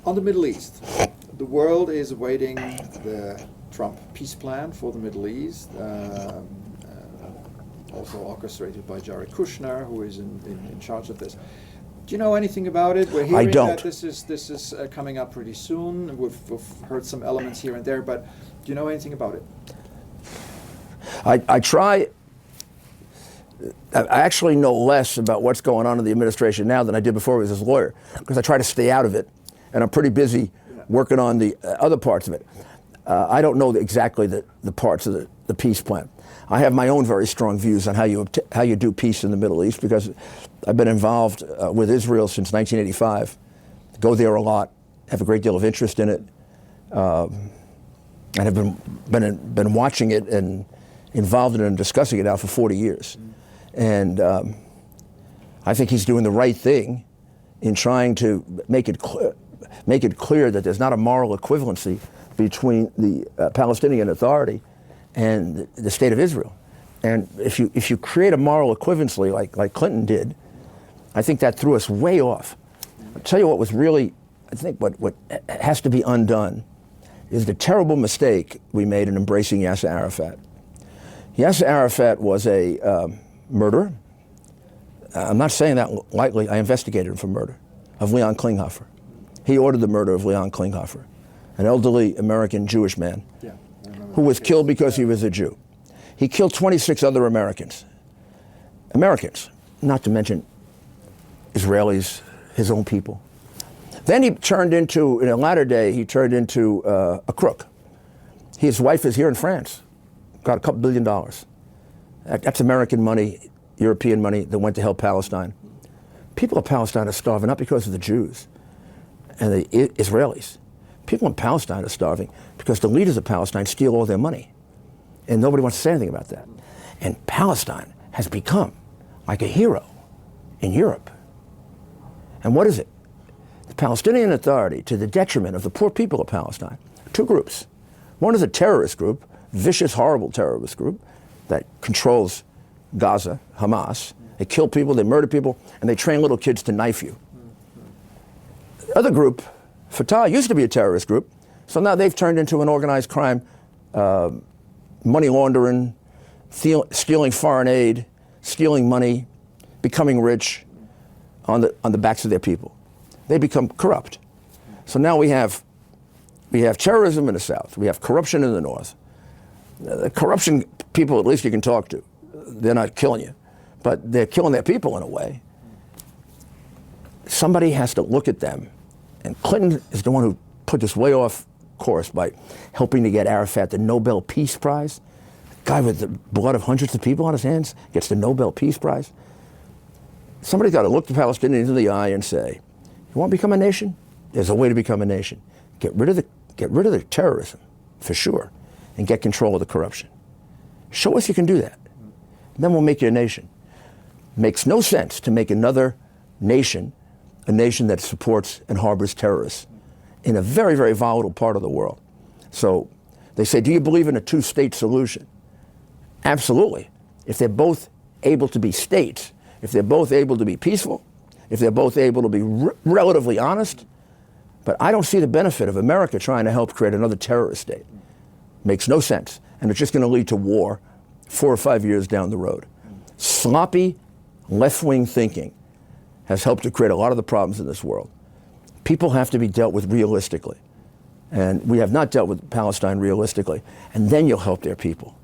On the Middle East, the world is awaiting the Trump peace plan for the Middle East, also orchestrated by Jared Kushner, who is in charge of this. Do you know anything about it? We're hearing that this is coming up pretty soon. We've heard some elements here and there, but do you know anything about it? I actually know less about what's going on in the administration now than I did before I was his lawyer, because I try to stay out of it, and I'm pretty busy working on the other parts of it. I don't know exactly the parts of the peace plan. I have my own very strong views on how you do peace in the Middle East, because I've been involved with Israel since 1985. Go there a lot, have a great deal of interest in it, and have been watching it and involved in it and discussing it now for 40 years. And I think he's doing the right thing in trying to make it clear that there's not a moral equivalency between the Palestinian Authority and the State of Israel. And if you create a moral equivalency like Clinton did, I think that threw us way off. I'll tell you what was really, I think what has to be undone is the terrible mistake we made in embracing Yasser Arafat. Yasser Arafat was a murderer. I'm not saying that lightly. I investigated him for murder of Leon Klinghoffer. He ordered the murder of Leon Klinghoffer, an elderly American Jewish man who was killed because he was a Jew. He killed 26 other Americans, not to mention Israelis, his own people. Then he turned into, in a latter day, he turned into a crook. His wife is here in France, got a couple $2 billion. That's American money, European money that went to help Palestine. People of Palestine are starving, not because of the Jews and the Israelis. People in Palestine are starving because the leaders of Palestine steal all their money. And nobody wants to say anything about that. And Palestine has become like a hero in Europe. And what is it? The Palestinian Authority, to the detriment of the poor people of Palestine. Two groups. One is a terrorist group, vicious, horrible terrorist group that controls Gaza, Hamas. They kill people, they murder people, and they train little kids to knife you. The other group, Fatah, used to be a terrorist group, so now they've turned into an organized crime, money laundering, stealing foreign aid, stealing money, becoming rich on the backs of their people. They become corrupt. So now we have terrorism in the south, we have corruption in the north. The corruption people, at least you can talk to. They're not killing you, but they're killing their people in a way. Somebody has to look at them. And Clinton is the one who put this way off course by helping to get Arafat the Nobel Peace Prize. A guy with the blood of hundreds of people on his hands gets the Nobel Peace Prize. Somebody's got to look the Palestinians in the eye and say, you want to become a nation? There's a way to become a nation. Get rid of the terrorism, for sure, and get control of the corruption. Show us you can do that. Then we'll make you a nation. Makes no sense to make another nation a nation that supports and harbors terrorists in a very, very volatile part of the world. So they say, do you believe in a two-state solution? Absolutely. If they're both able to be states, if they're both able to be peaceful, if they're both able to be relatively honest, but I don't see the benefit of America trying to help create another terrorist state. Makes no sense. And it's just going to lead to war 4 or 5 years down the road. Sloppy left-wing thinking has helped to create a lot of the problems in this world. People have to be dealt with realistically. And we have not dealt with Palestine realistically. And then you'll help their people.